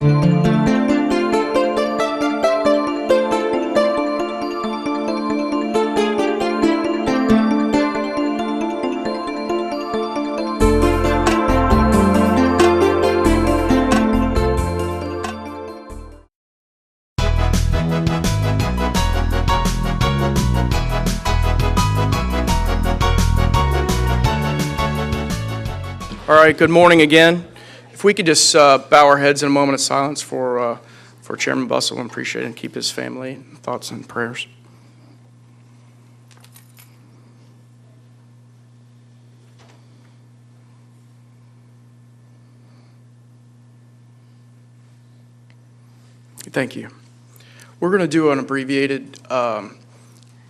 All right, good morning again. If we could just bow our heads in a moment of silence for Chairman Bussell, and appreciate it, and keep his family in thoughts and prayers. Thank you. We're going to do an abbreviated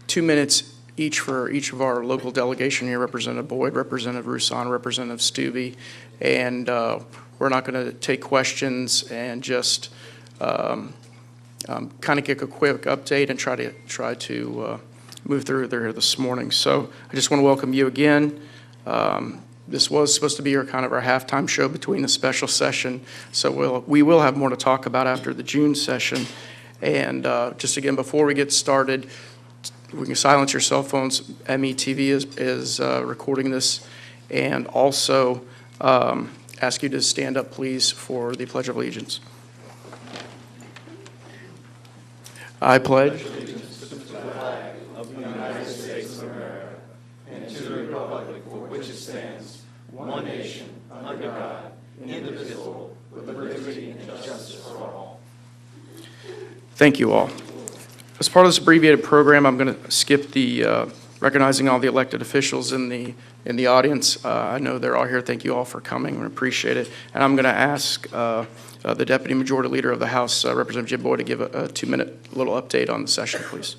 2 minutes each for each of our local delegation here, Representative Boyd, Representative Roussan, Representative Stubbe, and we're not going to take questions and just kind of give a quick update and try to move through there this morning. So I just want to welcome you again. This was supposed to be our halftime show between the special session, so we will have more to talk about after the June session. And just again, before we get started, we can silence your cell phones. METV is recording this, and also ask you to stand up, please, for the Pledge of Allegiance. I pledge allegiance to the flag of the United States of America and to the republic for which it stands, one nation, under God, indivisible, with liberty and justice for all. Thank you all. As part of this abbreviated program, I'm going to skip the recognizing all the elected officials in the audience. I know they're all here. Thank you all for coming. We appreciate it. And I'm going to ask the Deputy Majority Leader of the House, Representative Jim Boyd, to give a 2-minute little update on the session, please.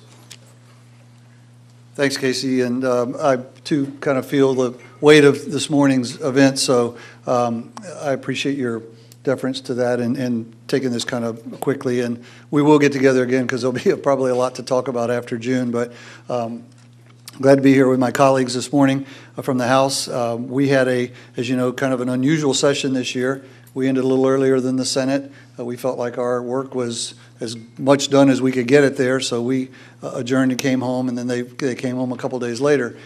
Thanks, Casey. And I, too, kind of feel the weight of this morning's event, so I appreciate your deference to that and taking this kind of quickly. And we will get together again because there'll be probably a lot to talk about after June. But glad to be here with my colleagues this morning from the House. We had as you know, kind of an unusual session this year. We ended a little earlier than the Senate. We felt like our work was as much done as we could get it there, so we adjourned and came home, and then they came home a couple days later.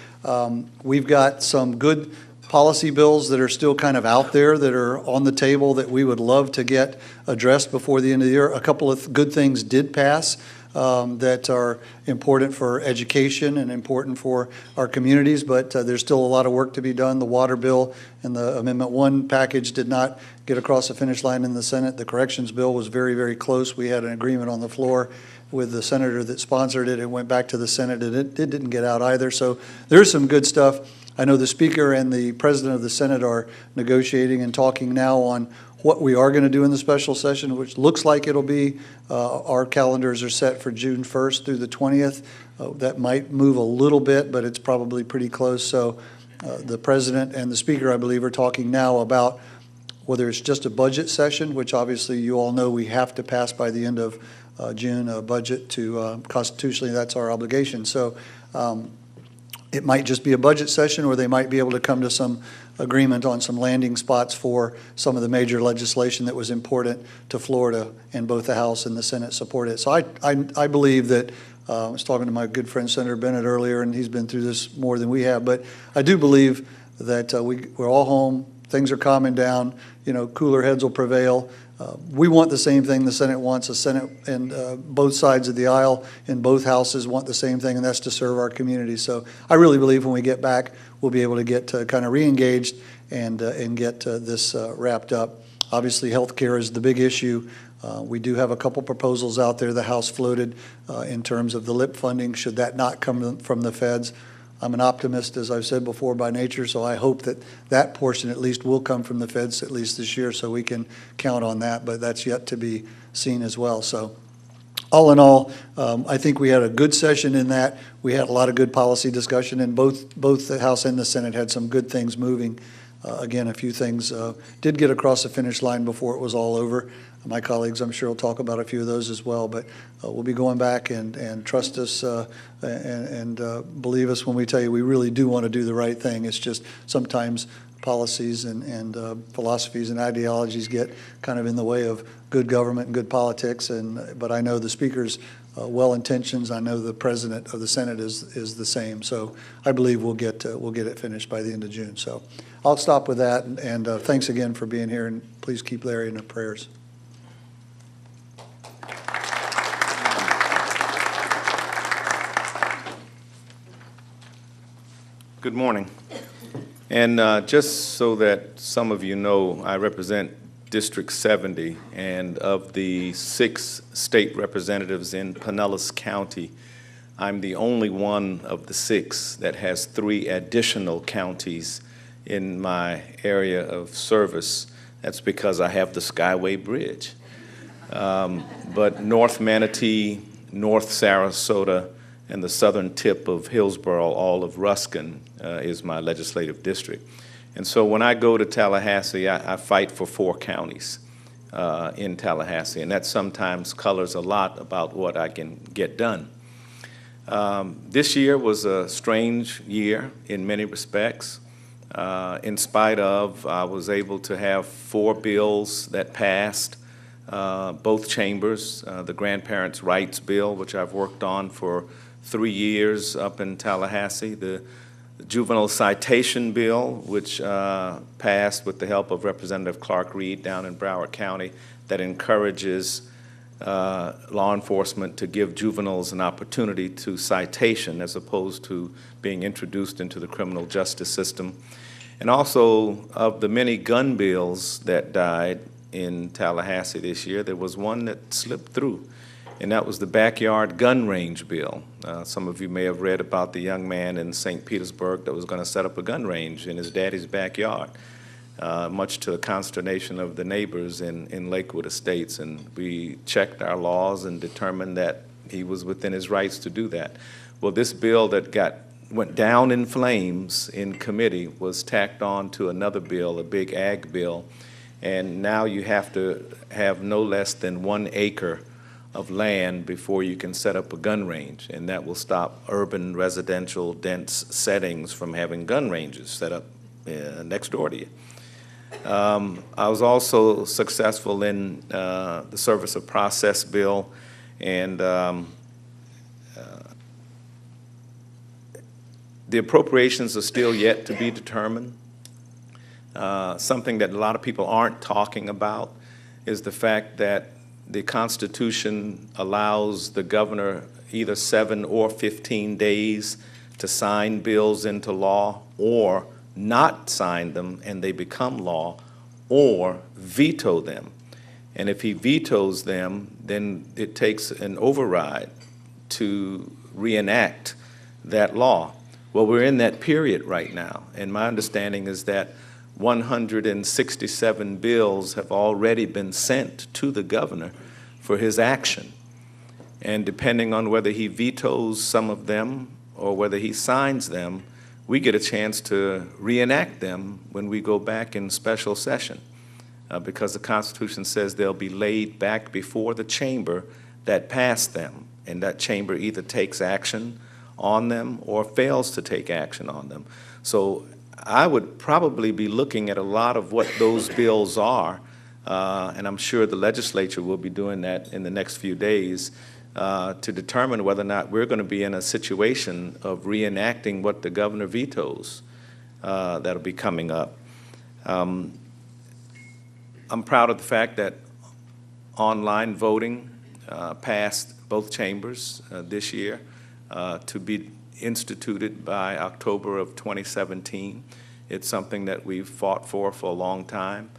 We've got some good policy bills that are still kind of out there that are on the table that we would love to get addressed before the end of the year. A couple of good things did pass that are important for education and important for our communities, but there's still a lot of work to be done. The water bill and the Amendment 1 package did not get across the finish line in the Senate. The corrections bill was very, very close. We had an agreement on the floor with the senator that sponsored it. It went back to the Senate, and it didn't get out either. So there's some good stuff. I know the Speaker and the President of the Senate are negotiating and talking now on what we are going to do in the special session, which looks like it'll be, our calendars are set for June 1st through the 20th. That might move a little bit, but it's probably pretty close. So the President and the Speaker, I believe, are talking now about whether it's just a budget session, which obviously you all know we have to pass by the end of June, a budget to constitutionally, that's our obligation. So it might just be a budget session, or they might be able to come to some agreement on some landing spots for some of the major legislation that was important to Florida, and both the House and the Senate support it. So I believe that, I was talking to my good friend Senator Bennett earlier, and he's been through this more than we have, but I do believe that we're all home, things are calming down, cooler heads will prevail. We want the same thing the Senate wants. The Senate and both sides of the aisle in both houses want the same thing, and that's to serve our community. So I really believe when we get back, we'll be able to get kind of re-engaged and get this wrapped up. Obviously, health care is the big issue. We do have a couple proposals out there the House floated in terms of the LIP funding, should that not come from the feds. I'm an optimist, as I've said before, by nature, so I hope that that portion at least will come from the feds at least this year, so we can count on that, but that's yet to be seen as well. So all in all, I think we had a good session in that. We had a lot of good policy discussion, and both the House and the Senate had some good things moving. Again, a few things did get across the finish line before it was all over. My colleagues, I'm sure, will talk about a few of those as well, but we'll be going back and trust us and believe us when we tell you we really do want to do the right thing. It's just sometimes policies and philosophies and ideologies get kind of in the way of good government and good politics. But I know the speaker's well-intentions. I know the president of the Senate is the same. So I believe we'll get it finished by the end of June. So I'll stop with that. And thanks again for being here. And please keep Larry in our prayers. Good morning. And just so that some of you know, I represent District 70, and of the 6 state representatives in Pinellas County, I'm the only one of the 6 that has 3 additional counties in my area of service. That's because I have the Skyway Bridge. But North Manatee, North Sarasota, and the southern tip of Hillsborough, all of Ruskin, is my legislative district. And so when I go to Tallahassee, I fight for 4 counties in Tallahassee, and that sometimes colors a lot about what I can get done. This year was a strange year in many respects. In spite of, I was able to have 4 bills that passed, both chambers, the Grandparents' Rights Bill, which I've worked on for 3 years up in Tallahassee, the Juvenile Citation Bill, which passed with the help of Representative Clark Reed down in Broward County, that encourages law enforcement to give juveniles an opportunity to citation as opposed to being introduced into the criminal justice system. And also, of the many gun bills that died in Tallahassee this year, there was one that slipped through, and that was the backyard gun range bill. Some of you may have read about the young man in St. Petersburg that was going to set up a gun range in his daddy's backyard, much to the consternation of the neighbors in Lakewood Estates. And we checked our laws and determined that he was within his rights to do that. Well, this bill that went down in flames in committee was tacked on to another bill, a big ag bill, and now you have to have no less than 1 acre of land before you can set up a gun range, and that will stop urban, residential, dense settings from having gun ranges set up next door to you. I was also successful in the service of process bill, and the appropriations are still yet to be determined. Something that a lot of people aren't talking about is the fact that the Constitution allows the governor either 7 or 15 days to sign bills into law, or not sign them and they become law, or veto them. And if he vetoes them, then it takes an override to reenact that law. Well, we're in that period right now, and my understanding is that 167 bills have already been sent to the governor for his action. And depending on whether he vetoes some of them or whether he signs them, we get a chance to reenact them when we go back in special session, because the Constitution says they'll be laid back before the chamber that passed them, and that chamber either takes action on them or fails to take action on them. So I would probably be looking at a lot of what those bills are, and I'm sure the legislature will be doing that in the next few days, to determine whether or not we're going to be in a situation of reenacting what the governor vetoes that'll be coming up. I'm proud of the fact that online voting passed both chambers this year, to be instituted by October of 2017. It's something that we've fought for a long time.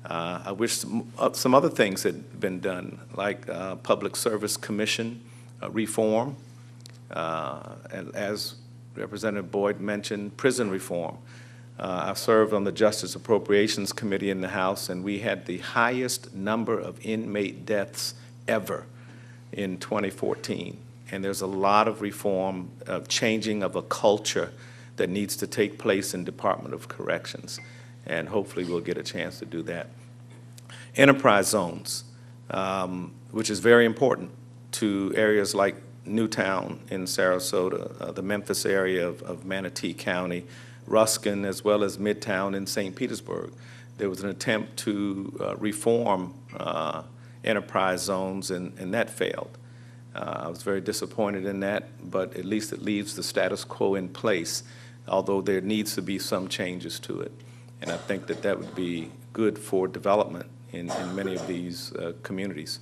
I wish some other things had been done, like Public Service Commission reform, and as Representative Boyd mentioned, prison reform. I served on the Justice Appropriations Committee in the House, and we had the highest number of inmate deaths ever in 2014. And there's a lot of reform, changing of a culture that needs to take place in Department of Corrections. And hopefully we'll get a chance to do that. Enterprise zones, which is very important to areas like Newtown in Sarasota, the Memphis area of Manatee County, Ruskin as well as Midtown in St. Petersburg. There was an attempt to reform enterprise zones, and that failed. I was very disappointed in that, but at least it leaves the status quo in place, although there needs to be some changes to it. And I think that that would be good for development in many of these communities.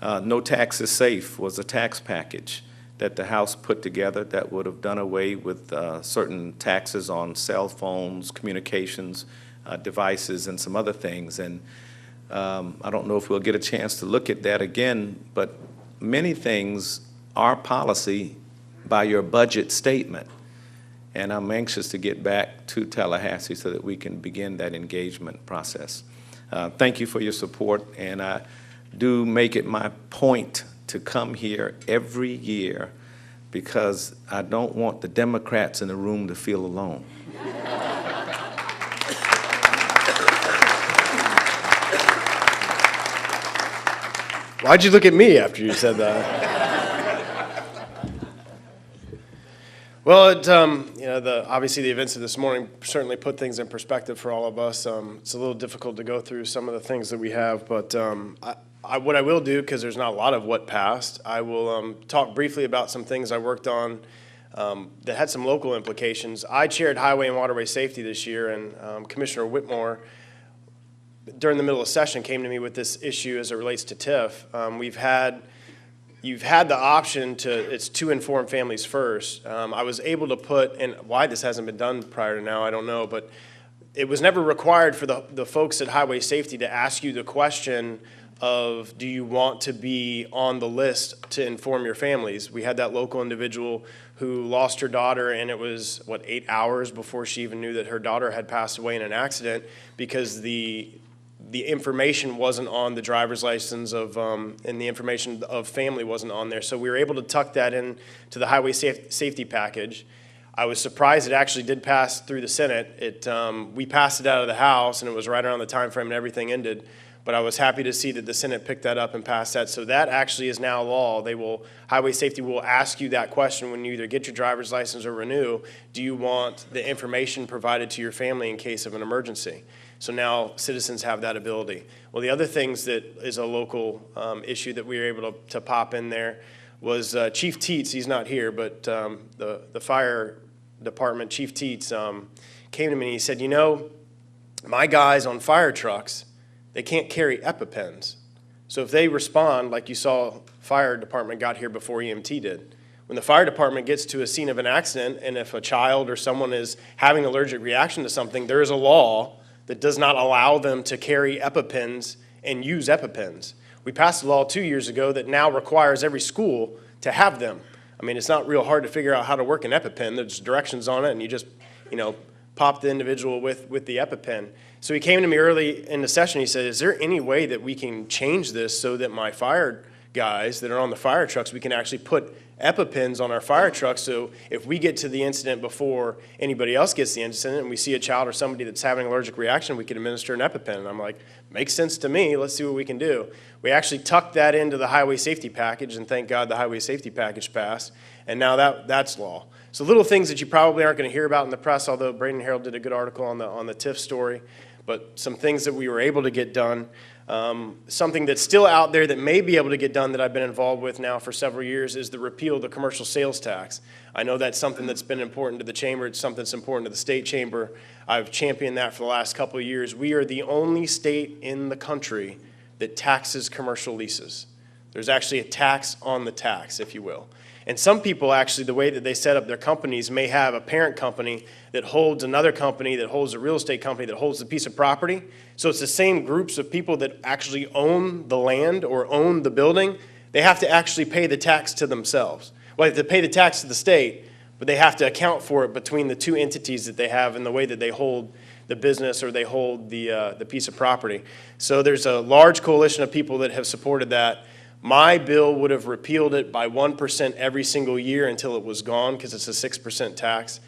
No Tax is Safe was a tax package that the House put together that would have done away with certain taxes on cell phones, communications, devices, and some other things. And I don't know if we'll get a chance to look at that again, but many things are policy by your budget statement. And I'm anxious to get back to Tallahassee so that we can begin that engagement process. Thank you for your support, and I do make it my point to come here every year because I don't want the Democrats in the room to feel alone. Why'd you look at me after you said that? Well, obviously the events of this morning certainly put things in perspective for all of us. It's a little difficult to go through some of the things that we have, but what I will do, because there's not a lot of what passed, I will talk briefly about some things I worked on that had some local implications. I chaired Highway and Waterway Safety this year, and Commissioner Whitmore, during the middle of session, came to me with this issue as it relates to TIF. You've had the option it's to inform families first. I was able to put, and why this hasn't been done prior to now, I don't know, but it was never required for the folks at Highway Safety to ask you the question of, do you want to be on the list to inform your families? We had that local individual who lost her daughter, and it was, 8 hours before she even knew that her daughter had passed away in an accident because the information wasn't on the driver's license and the information of family wasn't on there. So we were able to tuck that in to the highway safety package. I was surprised it actually did pass through the Senate. We passed it out of the House, and it was right around the time frame and everything ended. But I was happy to see that the Senate picked that up and passed that. So that actually is now law. Highway Safety will ask you that question when you either get your driver's license or renew. Do you want the information provided to your family in case of an emergency? So now citizens have that ability. Well, the other things that is a local issue that we were able to pop in there was Chief Teets. He's not here, but the fire department, Chief Teets, came to me and he said, my guys on fire trucks, they can't carry EpiPens. So if they respond, like you saw, fire department got here before EMT did. When the fire department gets to a scene of an accident, and if a child or someone is having an allergic reaction to something, there is a law that does not allow them to carry EpiPens and use EpiPens. We passed a law 2 years ago that now requires every school to have them. I mean, it's not real hard to figure out how to work an EpiPen. There's directions on it, and you just, pop the individual with the EpiPen. So he came to me early in the session. He said, is there any way that we can change this so that my fire guys that are on the fire trucks, we can actually put EpiPens on our fire trucks, so if we get to the incident before anybody else gets the incident and we see a child or somebody that's having an allergic reaction, we can administer an EpiPen. And I'm like, makes sense to me. Let's see what we can do. We actually tucked that into the highway safety package, and thank God the highway safety package passed, and now that's law. So little things that you probably aren't going to hear about in the press, although Braden Herald did a good article on the TIF story, but some things that we were able to get done. Something that's still out there that may be able to get done that I've been involved with now for several years is the repeal of the commercial sales tax. I know that's something that's been important to the chamber. It's something that's important to the state chamber. I've championed that for the last couple of years. We are the only state in the country that taxes commercial leases. There's actually a tax on the tax, if you will. And some people actually, the way that they set up their companies, may have a parent company that holds another company that holds a real estate company that holds a piece of property. So it's the same groups of people that actually own the land or own the building. They have to actually pay the tax to themselves. Well, they have to pay the tax to the state, but they have to account for it between the two entities that they have and the way that they hold the business or they hold the piece of property. So there's a large coalition of people that have supported that. My bill would have repealed it by 1% every single year until it was gone because it's a 6% tax.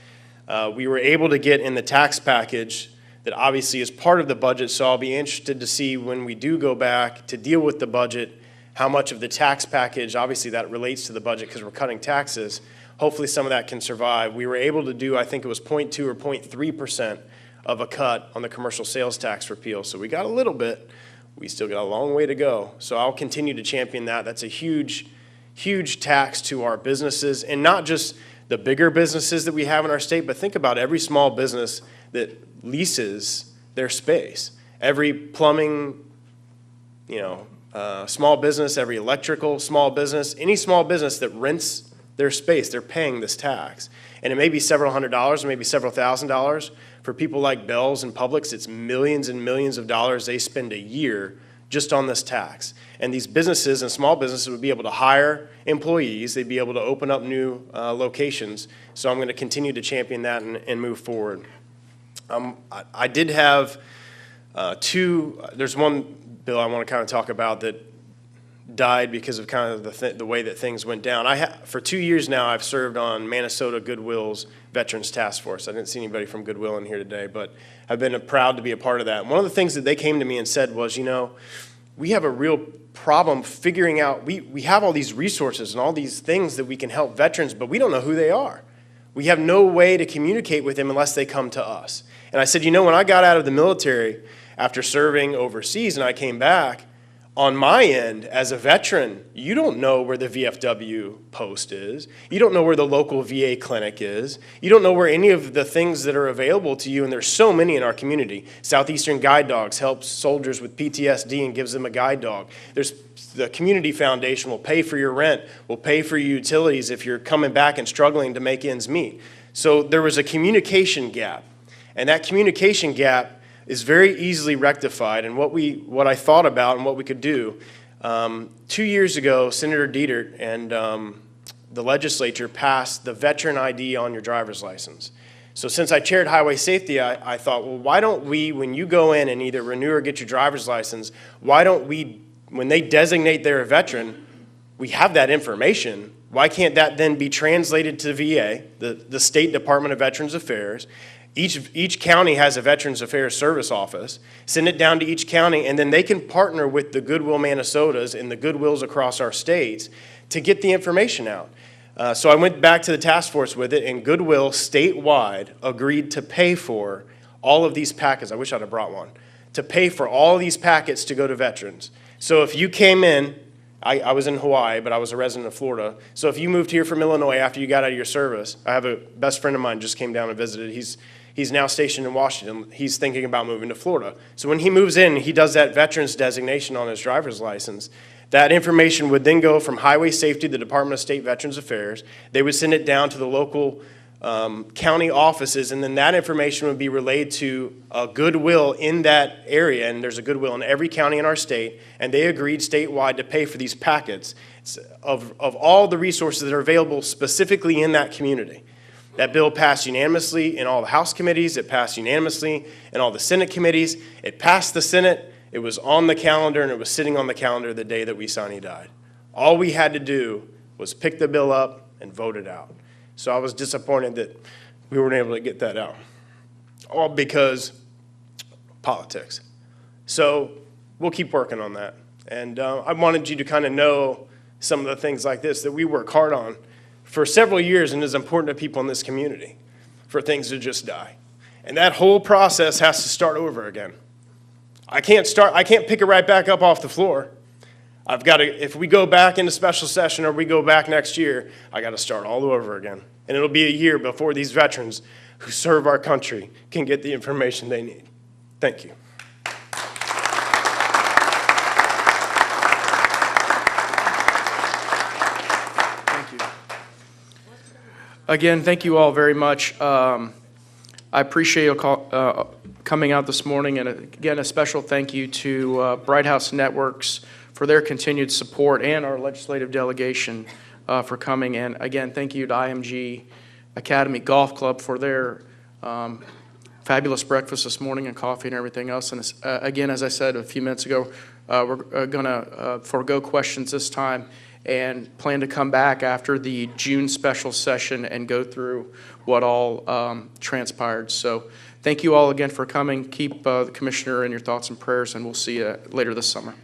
We were able to get in the tax package that obviously is part of the budget, so I'll be interested to see when we do go back to deal with the budget, how much of the tax package, obviously that relates to the budget because we're cutting taxes, hopefully some of that can survive. We were able to do, I think it was 0.2 or 0.3% of a cut on the commercial sales tax repeal. So we got a little bit. We still got a long way to go. So I'll continue to champion that. That's a huge, huge tax to our businesses, and not just the bigger businesses that we have in our state, but think about every small business that leases their space. Every plumbing, small business, every electrical small business, any small business that rents their space, they're paying this tax. And it may be several $100s, maybe several $1,000s. For people like Bell's and Publix, it's millions and millions of dollars they spend a year just on this tax. And these businesses and small businesses would be able to hire employees. They'd be able to open up new locations. So I'm going to continue to champion that and move forward. I did have there's one bill I want to kind of talk about that died because of kind of the way that things went down. For 2 years now, I've served on Minnesota Goodwill's Veterans Task Force. I didn't see anybody from Goodwill in here today, but I've been proud to be a part of that. And one of the things that they came to me and said was, we have a real problem figuring out, we have all these resources and all these things that we can help veterans, but we don't know who they are. We have no way to communicate with them unless they come to us. And I said, when I got out of the military after serving overseas and I came back, on my end, as a veteran, you don't know where the VFW post is. You don't know where the local VA clinic is. You don't know where any of the things that are available to you, and there's so many in our community. Southeastern Guide Dogs helps soldiers with PTSD and gives them a guide dog. There's the Community Foundation will pay for your rent, will pay for your utilities if you're coming back and struggling to make ends meet. So there was a communication gap, and that communication gap is very easily rectified. And what I thought about and what we could do, 2 years ago, Senator Dietert and the legislature passed the veteran ID on your driver's license. So since I chaired highway safety, I thought, well, why don't we, when you go in and either renew or get your driver's license, why don't we, when they designate they're a veteran, we have that information. Why can't that then be translated to the VA, the State Department of Veterans Affairs? Each county has a Veterans Affairs Service office. Send it down to each county, and then they can partner with the Goodwill Minnesotas and the Goodwills across our states to get the information out. So I went back to the task force with it, and Goodwill statewide agreed to pay for all of these packets. I wish I'd have brought one. To pay for all of these packets to go to veterans. So if you came in, I was in Hawaii, but I was a resident of Florida. So if you moved here from Illinois after you got out of your service, I have a best friend of mine just came down and visited. He's now stationed in Washington. He's thinking about moving to Florida. So when he moves in, he does that veterans designation on his driver's license. That information would then go from Highway Safety, the Department of State Veterans Affairs. They would send it down to the local county offices, and then that information would be relayed to a Goodwill in that area, and there's a Goodwill in every county in our state, and they agreed statewide to pay for these packets of all the resources that are available specifically in that community. That bill passed unanimously in all the House committees. It passed unanimously in all the Senate committees. It passed the Senate. It was on the calendar, and it was sitting on the calendar the day that Wisani died. All we had to do was pick the bill up and vote it out. So I was disappointed that we weren't able to get that out, all because politics. So we'll keep working on that. And I wanted you to kind of know some of the things like this that we work hard on for several years and is important to people in this community for things to just die. And that whole process has to start over again. I can't pick it right back up off the floor. If we go back into special session or we go back next year, I got to start all over again. And it'll be a year before these veterans who serve our country can get the information they need. Thank you. Again, thank you all very much. I appreciate you coming out this morning, and again, a special thank you to Bright House Networks for their continued support and our legislative delegation for coming. And again, thank you to IMG Academy Golf Club for their fabulous breakfast this morning and coffee and everything else. And again, as I said a few minutes ago, we're going to forego questions this time and plan to come back after the June special session and go through what all transpired. So thank you all again for coming. Keep the commissioner in your thoughts and prayers, and we'll see you later this summer.